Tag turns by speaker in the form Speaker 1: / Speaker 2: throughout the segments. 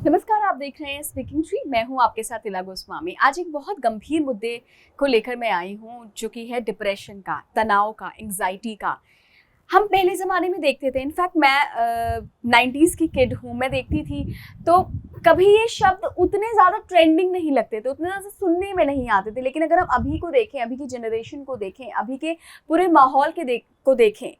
Speaker 1: नमस्कार, आप देख रहे हैं स्पीकिंग ट्री। मैं हूं आपके साथ इला गोस्वामी। आज एक बहुत गंभीर मुद्दे को लेकर मैं आई हूं, जो कि है डिप्रेशन का, तनाव का, एंग्जाइटी का। हम पहले ज़माने में देखते थे, इनफैक्ट मैं 90s की किड हूँ, मैं देखती थी तो कभी ये शब्द उतने ज़्यादा ट्रेंडिंग नहीं लगते थे, उतने ज़्यादा सुनने में नहीं आते थे। लेकिन अगर हम अभी को देखें, अभी की जनरेशन को देखें, अभी के पूरे माहौल को देखें,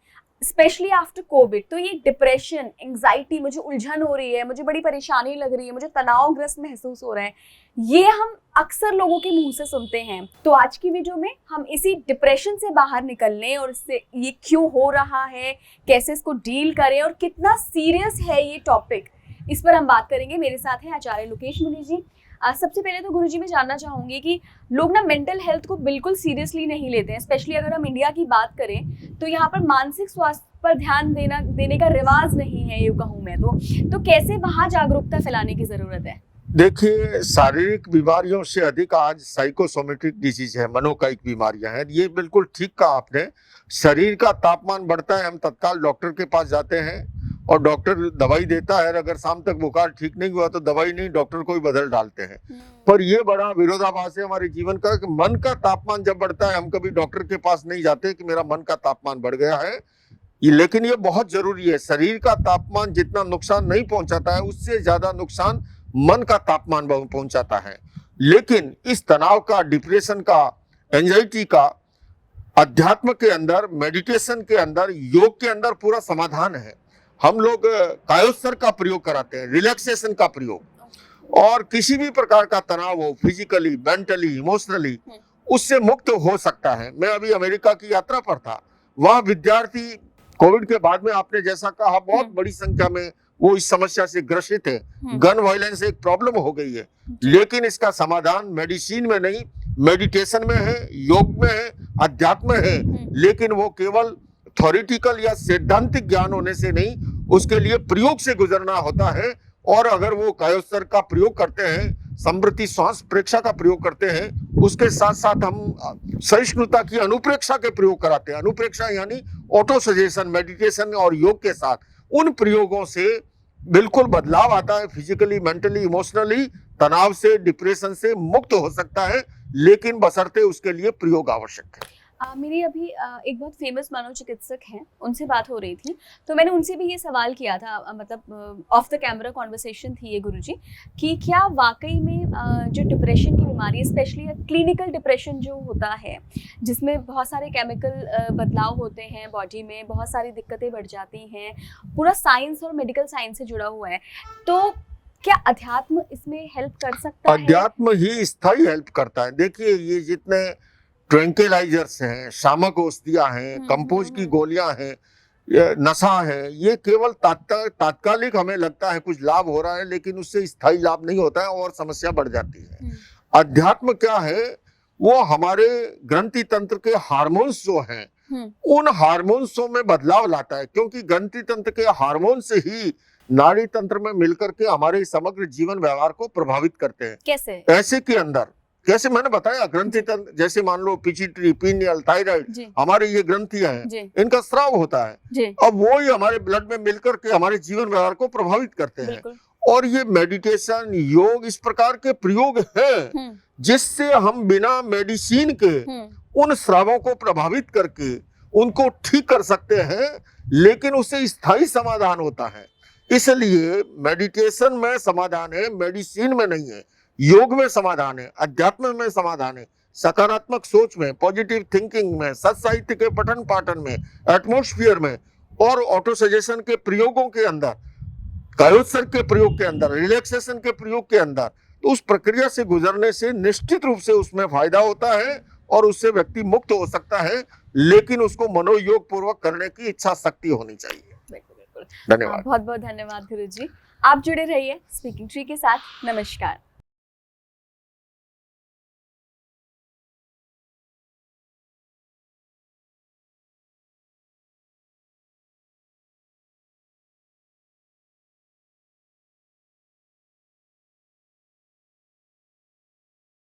Speaker 1: स्पेशली आफ्टर कोविड, तो ये डिप्रेशन, एंग्जाइटी, मुझे उलझन हो रही है, मुझे बड़ी परेशानी लग रही है, मुझे तनावग्रस्त महसूस हो रहा है, ये हम अक्सर लोगों के मुंह से सुनते हैं। तो आज की वीडियो में हम इसी डिप्रेशन से बाहर निकलने और इससे ये क्यों हो रहा है, कैसे इसको डील करें और कितना सीरियस है ये टॉपिक, इस पर हम बात करेंगे। मेरे साथ हैं आचार्य लोकेश मुनि जी। सबसे पहले तो गुरुजी मैं जानना चाहूंगी कि लोग ना मेंटल हेल्थ को बिल्कुल सीरियसली नहीं लेते हैं। स्पेशली अगर हम इंडिया की बात करें तो यहाँ पर मानसिक स्वास्थ्य पर ध्यान देने का रिवाज नहीं है, ये कहूँ मैं तो कैसे वहाँ जागरूकता फैलाने की जरूरत है?
Speaker 2: देखिए, शारीरिक बीमारियों से अधिक आज साइकोसोमेटिक डिजीज है, मनोकायिक बीमारियां हैं। ये बिल्कुल ठीक कहा आपने। शरीर का तापमान बढ़ता है, हम तत्काल डॉक्टर के पास जाते हैं और डॉक्टर दवाई देता है। अगर शाम तक बुखार ठीक नहीं हुआ तो दवाई नहीं, डॉक्टर को ही बदल डालते हैं। पर ये बड़ा विरोधाभास है हमारे जीवन का कि मन का तापमान जब बढ़ता है, हम कभी डॉक्टर के पास नहीं जाते कि मेरा मन का तापमान बढ़ गया है। लेकिन ये बहुत जरूरी है। शरीर का तापमान जितना नुकसान नहीं पहुंचाता है, उससे ज्यादा नुकसान मन का तापमान पहुंचाता है। लेकिन इस तनाव का, डिप्रेशन का, एंजाइटी का अध्यात्म के अंदर, मेडिटेशन के अंदर, योग के अंदर पूरा समाधान है। हम लोग कायोत्सर्ग का प्रयोग कराते हैं, रिलैक्सेशन का प्रयोग, और किसी भी प्रकार का तनाव हो, फिजिकली, मेंटली, इमोशनली, उससे मुक्त हो सकता है। मैं अभी अमेरिका की यात्रा पर था। वहां विद्यार्थी कोविड के बाद में, आपने जैसा कहा, बहुत बड़ी संख्या में वो इस समस्या से ग्रसित है। गन वायलेंस एक प्रॉब्लम हो गई है, लेकिन इसका समाधान मेडिसिन में नहीं, मेडिटेशन में है, योग में है, अध्यात्म में है। लेकिन वो केवल थ्योरेटिकल या सैद्धांतिक ज्ञान होने से नहीं, उसके लिए प्रयोग से गुजरना होता है। और अगर वो कायोत्सर्ग का प्रयोग करते हैं, समृद्धि श्वास प्रेक्षा का प्रयोग करते हैं, उसके साथ साथ हम सहिष्णुता की अनुप्रेक्षा के प्रयोग कराते हैं। अनुप्रेक्षा यानी ऑटो सजेशन, मेडिटेशन और योग के साथ उन प्रयोगों से बिल्कुल बदलाव आता है। फिजिकली, मेंटली, इमोशनली तनाव से, डिप्रेशन से मुक्त हो सकता है, लेकिन बशर्ते उसके लिए प्रयोग आवश्यक है।
Speaker 1: मेरी अभी एक बहुत फेमस मनोचिकित्सक हैं, उनसे बात हो रही थी, तो मैंने उनसे भी ये सवाल किया था, मतलब ऑफ द कैमरा कॉन्वर्सेशन थी ये गुरुजी, कि क्या वाकई में जो डिप्रेशन की बीमारी, स्पेशली क्लिनिकल डिप्रेशन जो होता है, जिसमें बहुत सारे केमिकल बदलाव होते हैं बॉडी में, बहुत सारी दिक्कतें बढ़ जाती हैं, पूरा साइंस और मेडिकल साइंस से जुड़ा हुआ है, तो क्या अध्यात्म इसमें हेल्प कर सकता है?
Speaker 2: अध्यात्म ही स्थायी हेल्प करता है। देखिए, ये जितने ट्रैंक्विलाइजर्स हैं, शामक औषधियां हैं, कंपोज की गोलियां हैं, नशा है, ये केवल तात्कालिक हमें लगता है कुछ लाभ हो रहा है, लेकिन उससे स्थायी लाभ नहीं होता है और समस्या बढ़ जाती है। अध्यात्म क्या है? वो हमारे ग्रंथि तंत्र के हार्मोन्स जो हैं, उन हार्मोन्सों में बदलाव लाता है, क्योंकि ग्रंथि तंत्र के हार्मोन से ही नाड़ी तंत्र में मिलकर के हमारे समग्र जीवन व्यवहार को प्रभावित करते हैं।
Speaker 1: कैसे?
Speaker 2: ऐसे के अंदर, कैसे मैंने बताया, ग्रंथि तंत्र, जैसे मान लो पिट्यूटरी, पीनियल, थायराइड, हमारे ये ग्रंथियां हैं, इनका स्राव होता है। अब वो ही हमारे ब्लड में मिलकर के हमारे जीवन व्यवहार को प्रभावित करते हैं। और ये मेडिटेशन, योग, इस प्रकार के प्रयोग हैं जिससे हम बिना मेडिसिन के उन स्रावों को प्रभावित करके उनको ठीक कर सकते हैं, लेकिन उससे स्थायी समाधान होता है। इसलिए मेडिटेशन में समाधान है, मेडिसिन में नहीं है। योग में समाधान है, अध्यात्म में समाधान है, सकारात्मक सोच में, पॉजिटिव थिंकिंग में, सत साहित्य के पठन पाठन में, एटमॉस्फेयर में, और ऑटो सजेशन के प्रयोगों के अंदर, कायोत्सर्ग के प्रयोग के अंदर, रिलैक्सेशन के प्रयोग के अंदर। तो उस प्रक्रिया से गुजरने से निश्चित रूप से उसमें फायदा होता है और उससे व्यक्ति मुक्त हो सकता है, लेकिन उसको मनोयोग पूर्वक करने की इच्छा शक्ति होनी चाहिए।
Speaker 1: बिल्कुल।
Speaker 2: धन्यवाद।
Speaker 1: बहुत बहुत धन्यवाद गुरुजी। आप जुड़े रहिए स्पीकिंग ट्री के साथ। नमस्कार।